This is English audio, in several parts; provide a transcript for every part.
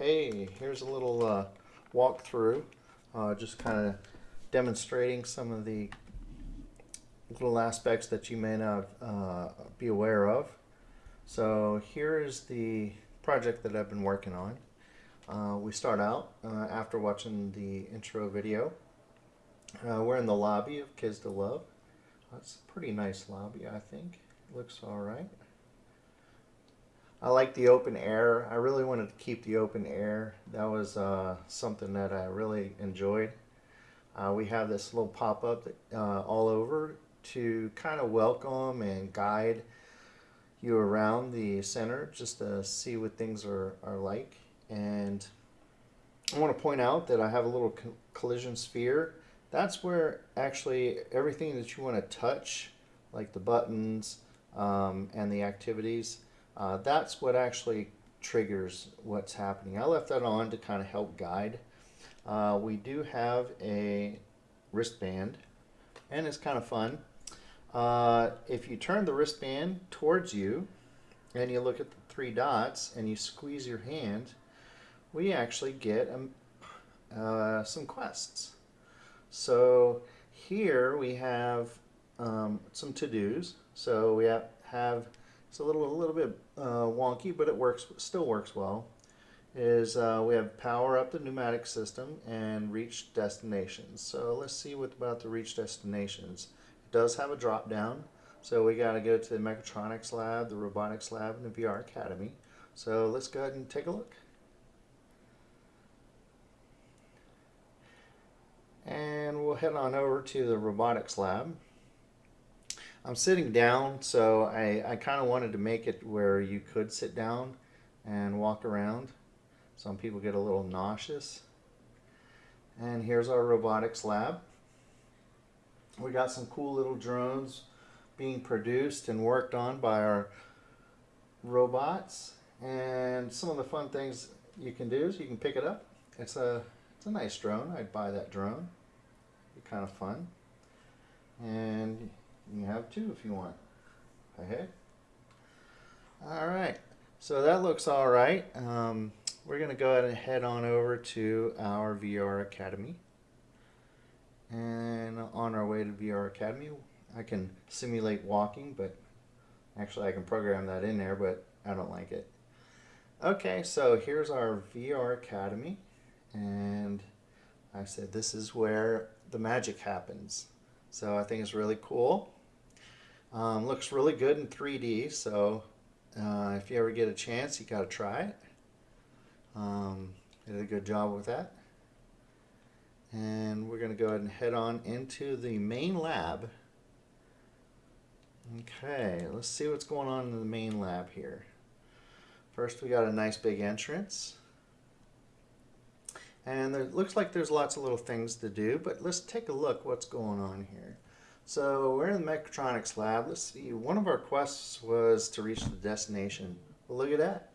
Hey, here's a little walkthrough, just kind of demonstrating some of the little aspects that you may not be aware of. So here is the project that I've been working on. We start out after watching the intro video. We're in the lobby of Kids to Love. It's a pretty nice lobby, I think. Looks all right. I like the open air. I really wanted to keep the open air. That was something that I really enjoyed. We have this little pop-up all over to kind of welcome and guide you around the center just to see what things are like. And I want to point out that I have a little collision sphere. That's where actually everything that you want to touch, like the buttons and the activities, that's what actually triggers what's happening. I left that on to kind of help guide. We do have a wristband, and it's kind of fun. If you turn the wristband towards you and you look at the three dots and you squeeze your hand, we actually get some quests. So here we have some to-dos. So we have it's a little bit wonky, but it still works well. Is we have power up the pneumatic system and reach destinations. So let's see what about the reach destinations. It does have a drop down. So we got to go to the mechatronics lab, the robotics lab, and the VR academy. So let's go ahead and take a look. And we'll head on over to the robotics lab. I'm sitting down, so I kind of wanted to make it where you could sit down and walk around. Some people get a little nauseous. And here's our robotics lab. We got some cool little drones being produced and worked on by our robots. And some of the fun things you can do is you can pick it up. It's a nice drone. I'd buy that drone. It'd be kind of fun. And you have two if you want. Hey. All right. So that looks all right. We're going to go ahead and head on over to our VR Academy. And on our way to VR Academy, I can simulate walking, but actually I can program that in there, but I don't like it. Okay, so here's our VR Academy. And I said this is where the magic happens. So I think it's really cool. Looks really good in 3D, so if you ever get a chance, you got to try it. Did a good job with that. And we're going to go ahead and head on into the main lab. Okay, let's see what's going on in the main lab here. First, we got a nice big entrance. And it looks like there's lots of little things to do, but let's take a look what's going on here. So we're in the mechatronics lab. Let's see, one of our quests was to reach the destination. Well, look at that.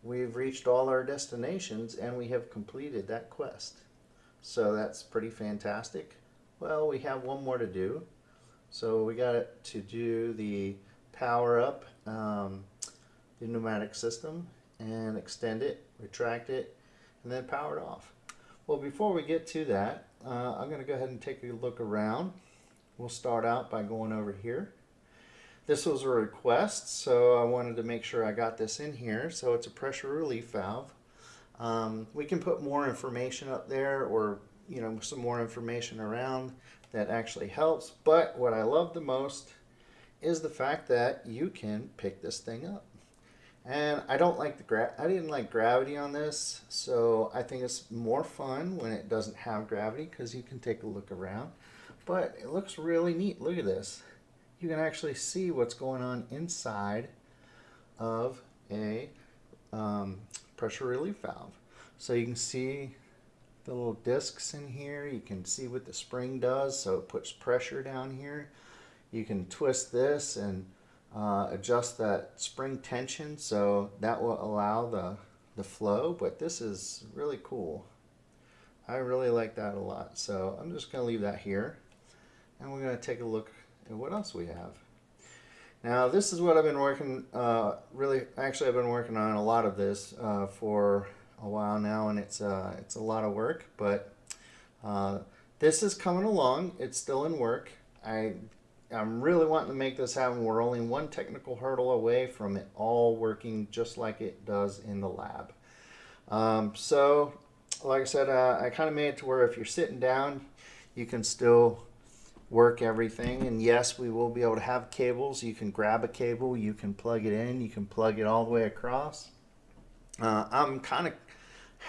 We've reached all our destinations and we have completed that quest. So that's pretty fantastic. Well, we have one more to do. So we got to do the power up the pneumatic system and extend it, retract it, and then power it off. Well, before we get to that, I'm going to go ahead and take a look around. We'll start out by going over here. This was a request, so I wanted to make sure I got this in here. So it's a pressure relief valve. We can put more information up there, or some more information around that actually helps. But what I love the most is the fact that you can pick this thing up. And I don't like I didn't like gravity on this, so I think it's more fun when it doesn't have gravity because you can take a look around. But it looks really neat. Look at this. You can actually see what's going on inside of a pressure relief valve. So you can see the little discs in here. You can see what the spring does, so it puts pressure down here. You can twist this and adjust that spring tension, so that will allow the flow. But this is really cool. I really like that a lot. So I'm just going to leave that here. And we're going to take a look at what else we have. Now this is what I've been working, I've been working on a lot of this for a while now, and it's a lot of work, but this is coming along. It's still in work. I'm really wanting to make this happen. We're only one technical hurdle away from it all working just like it does in the lab. So, like I said, I kind of made it to where if you're sitting down, you can still work everything. And yes, we will be able to have cables. You can grab a cable, you can plug it in, you can plug it all the way across. I'm kind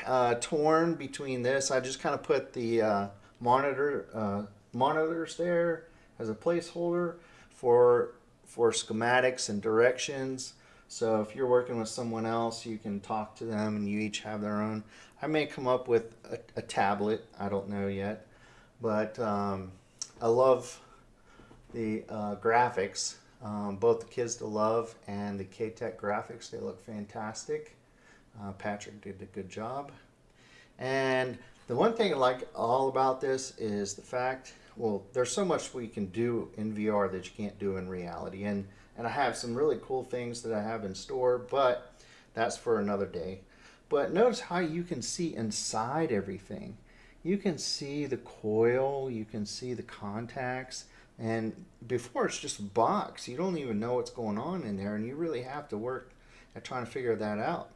of torn between this. I just kind of put the monitors there as a placeholder for schematics and directions. So if you're working with someone else, you can talk to them and you each have their own. I may come up with a tablet. I don't know yet. But I love the graphics. Both the Kids to Love and the K-Tech graphics, they look fantastic. Patrick did a good job. And the one thing I like all about this is the fact, well, there's so much we can do in VR that you can't do in reality. And I have some really cool things that I have in store, but that's for another day. But notice how you can see inside everything. You can see the coil, you can see the contacts, and before it's just a box. You don't even know what's going on in there, and you really have to work at trying to figure that out.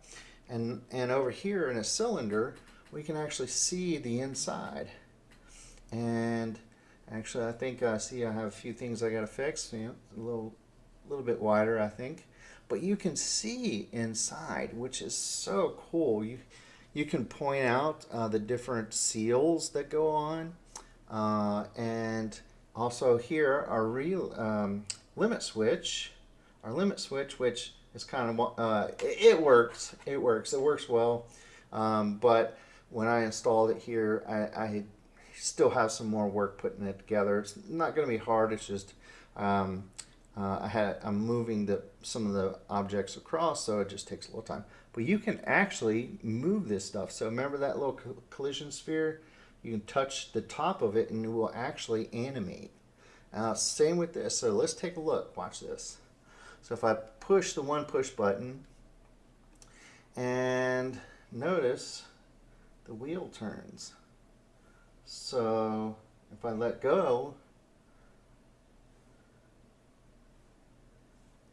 And over here in a cylinder, we can actually see the inside. And actually, I think see I have a few things I got to fix. You know, a little bit wider, I think. But you can see inside, which is so cool. You can point out the different seals that go on, and also here our limit switch, which is kind of it works. It works well. But when I installed it here, I still have some more work putting it together. It's not going to be hard. It's just I'm moving some of the objects across, so it just takes a little time. But you can actually move this stuff. So remember that little collision sphere? You can touch the top of it and it will actually animate. Same with this. So let's take a look. Watch this. So if I push the one push button, and notice the wheel turns. So if I let go,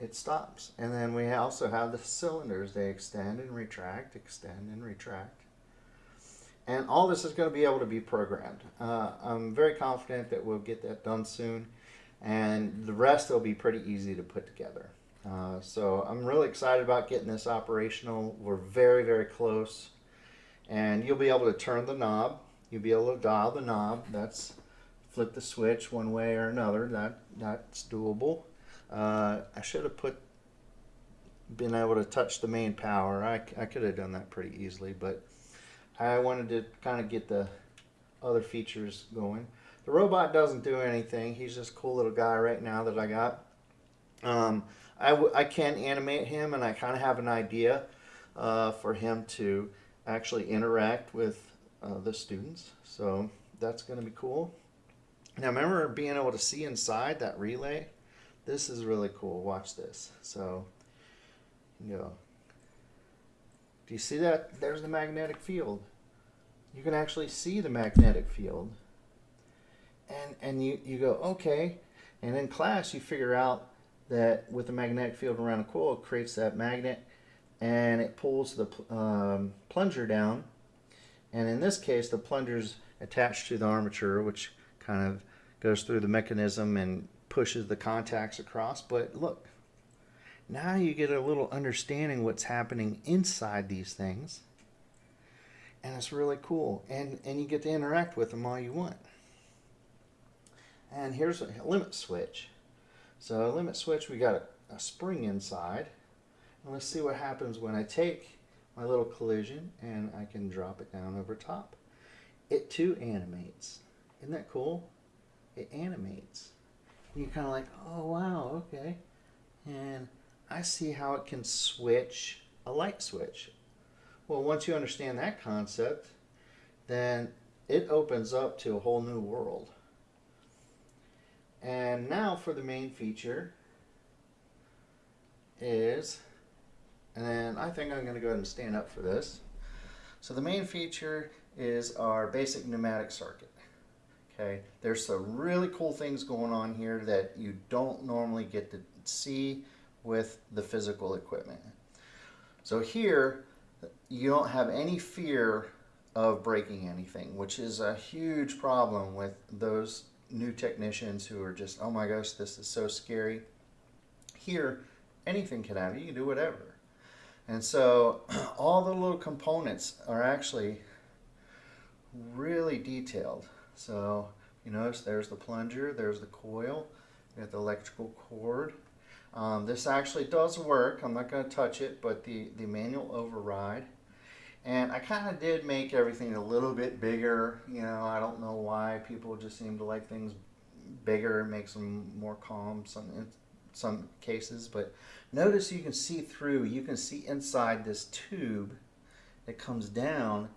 it stops. And then we also have the cylinders. They extend and retract, extend and retract. And all this is going to be able to be programmed. I'm very confident that we'll get that done soon. And the rest will be pretty easy to put together. So I'm really excited about getting this operational. We're very, very close. And you'll be able to turn the knob. You'll be able to dial the knob. That's flip the switch one way or another. That's doable. I should have been able to touch the main power. I could have done that pretty easily, but I wanted to kind of get the other features going. The robot doesn't do anything. He's just a cool little guy right now that I got. I can animate him, and I kind of have an idea for him to actually interact with the students. So that's going to be cool. Now remember being able to see inside that relay? This is really cool. Watch this. So, you know, do you see that? There's the magnetic field. You can actually see the magnetic field. And you go, okay. And in class, you figure out that with the magnetic field around a coil, it creates that magnet, and it pulls the plunger down. And in this case, the plunger's attached to the armature, which kind of goes through the mechanism and pushes the contacts across. But look, now you get a little understanding what's happening inside these things, and it's really cool. And you get to interact with them all you want. And here's a limit switch. So a limit switch, we got a spring inside. And let's see what happens when I take my little collision and I can drop it down over top. It too animates. Isn't that cool? It animates. And you're kind of like, oh wow, okay. And I see how it can switch a light switch. Well, once you understand that concept, then it opens up to a whole new world. And now for the main feature is, and I think I'm going to go ahead and stand up for this. So the main feature is our basic pneumatic circuit. Okay, there's some really cool things going on here that you don't normally get to see with the physical equipment. So here, you don't have any fear of breaking anything, which is a huge problem with those new technicians who are just, oh my gosh, this is so scary. Here, anything can happen. You can do whatever. And so all the little components are actually really detailed. So you notice there's the plunger, there's the coil, we got the electrical cord. This actually does work. I'm not going to touch it, but the manual override. And I kind of did make everything a little bit bigger. You know, I don't know why people just seem to like things bigger. It makes them more calm in some cases. But notice you can see through. You can see inside this tube that comes down,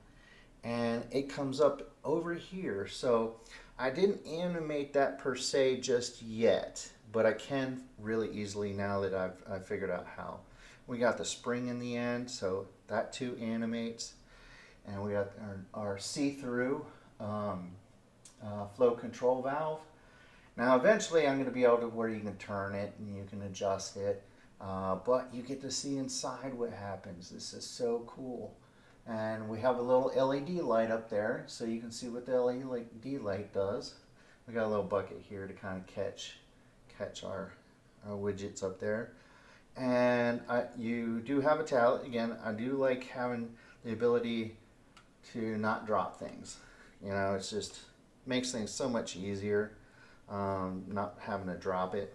and it comes up over here. So I didn't animate that per se just yet, but I can really easily now that I've figured out how. We got the spring in the end, so that too animates. And we got our see-through flow control valve. Now eventually I'm going to be able to where you can turn it and you can adjust it, but you get to see inside what happens. This is so cool. And we have a little LED light up there, so you can see what the LED light does. We got a little bucket here to kind of catch our widgets up there. And you do have a tablet. Again, I do like having the ability to not drop things. You know, it's just makes things so much easier, not having to drop it.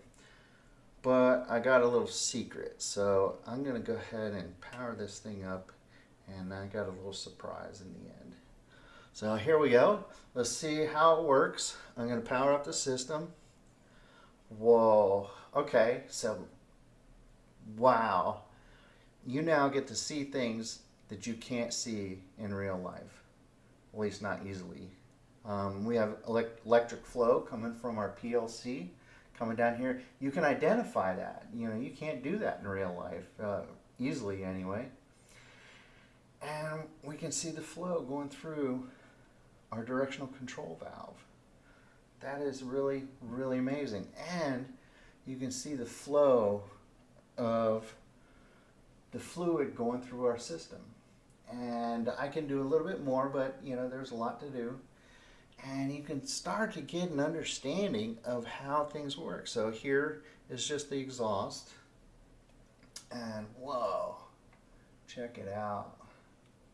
But I got a little secret, so I'm going to go ahead and power this thing up, and I got a little surprise in the end. So here we go. Let's see how it works. I'm going to power up the system. Whoa. Okay, so wow. You now get to see things that you can't see in real life, at least not easily. We have electric flow coming from our PLC coming down here. You can identify that. You know, you can't do that in real life, easily anyway. And we can see the flow going through our directional control valve. That is really, really amazing. And you can see the flow of the fluid going through our system. And I can do a little bit more, but you know, there's a lot to do. And you can start to get an understanding of how things work. So here is just the exhaust. And whoa, check it out.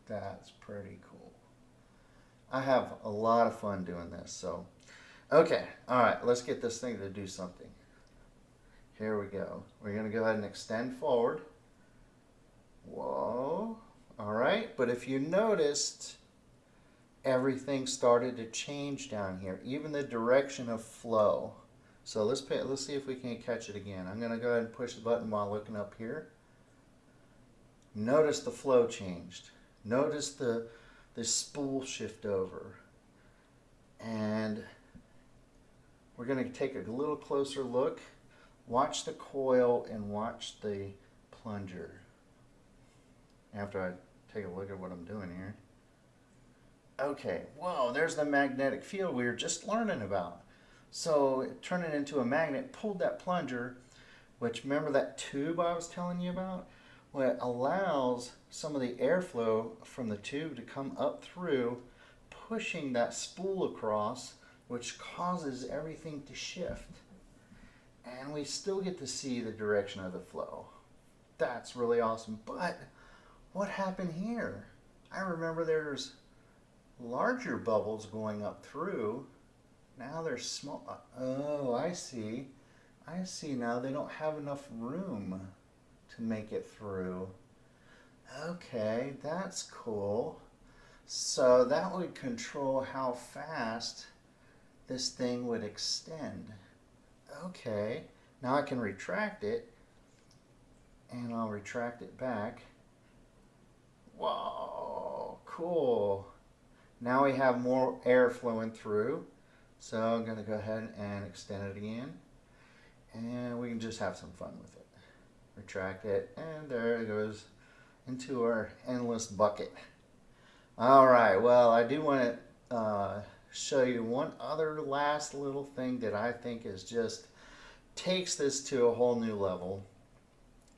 That's pretty cool. I have a lot of fun doing this. So, okay, all right, let's get this thing to do something. Here we go. We're going to go ahead and extend forward. Whoa. All right, but if you noticed, everything started to change down here, even the direction of flow. So let's see if we can catch it again. I'm going to go ahead and push the button while looking up here. Notice the flow changed. Notice the spool shift over. And we're going to take a little closer look. Watch the coil and watch the plunger. After I take a look at what I'm doing here. Okay, whoa, there's the magnetic field we were just learning about. So it turned it into a magnet, pulled that plunger, which remember that tube I was telling you about? Well, it allows some of the airflow from the tube to come up through, pushing that spool across, which causes everything to shift. And we still get to see the direction of the flow. That's really awesome. But what happened here? I remember there's larger bubbles going up through. Now they're small. Oh, I see. I see now they don't have enough room to make it through. Okay, that's cool. So that would control how fast this thing would extend. Okay, now I can retract it, and I'll retract it back. Whoa, cool. Now we have more air flowing through. So I'm going to go ahead and extend it again. And we can just have some fun with it. Retract it, and there it goes into our endless bucket. All right, well, I do want to show you one other last little thing that I think is just takes this to a whole new level.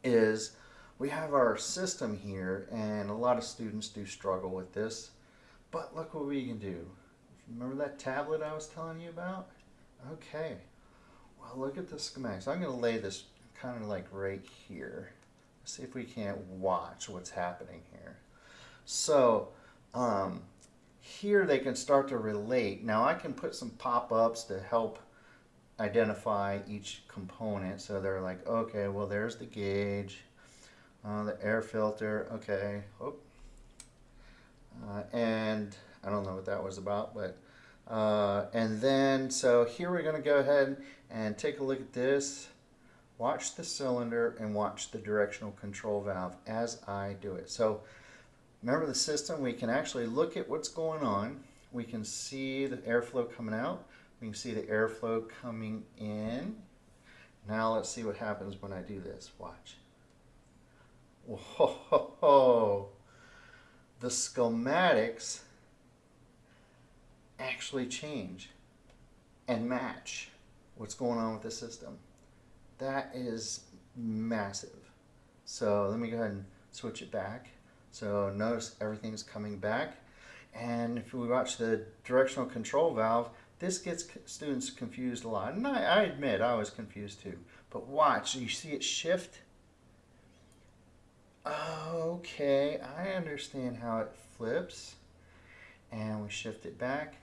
Is we have our system here, and a lot of students do struggle with this, but look what we can do. Remember that tablet I was telling you about? Okay, well, look at the schematics. I'm going to lay this kind of like right here. Let's see if we can't watch what's happening here. So here they can start to relate. Now I can put some pop-ups to help identify each component. So they're like, okay, well, there's the gauge, the air filter, okay. Oh. And I don't know what that was about, but and then so here we're going to go ahead and take a look at this. Watch the cylinder and watch the directional control valve as I do it. So remember the system, we can actually look at what's going on. We can see the airflow coming out. We can see the airflow coming in. Now let's see what happens when I do this. Watch. Whoa. The schematics actually change and match what's going on with the system. That is massive. So let me go ahead and switch it back. So notice everything's coming back. And if we watch the directional control valve, this gets students confused a lot. And I admit I was confused too. But watch, you see it shift? Okay, I understand how it flips. And we shift it back.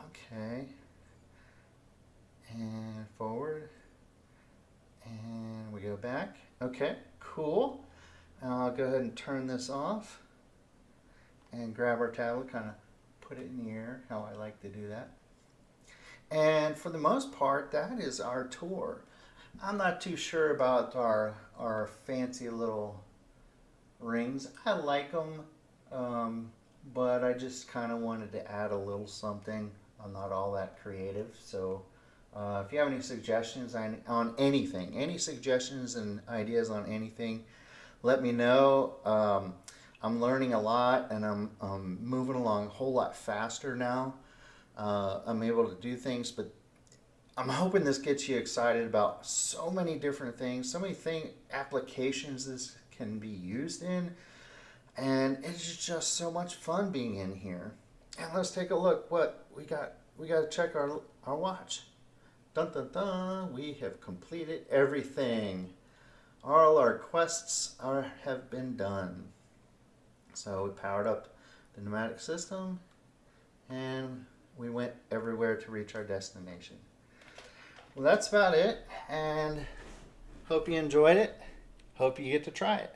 Okay. And forward. And we go back. Okay, cool. I'll go ahead and turn this off and grab our tablet, kind of put it in the air, how I like to do that. And for the most part, that is our tour. I'm not too sure about our fancy little rings. I like them, but I just kind of wanted to add a little something. I'm not all that creative, so if you have any suggestions on anything, any suggestions and ideas on anything, let me know. I'm learning a lot, and I'm moving along a whole lot faster now. I'm able to do things, but I'm hoping this gets you excited about so many different things, so many applications this can be used in, and it's just so much fun being in here. And let's take a look. What we got? We got to check our watch. Dun dun dun! We have completed everything. All our quests have been done. So we powered up the pneumatic system, and we went everywhere to reach our destination. Well, that's about it, and hope you enjoyed it. Hope you get to try it.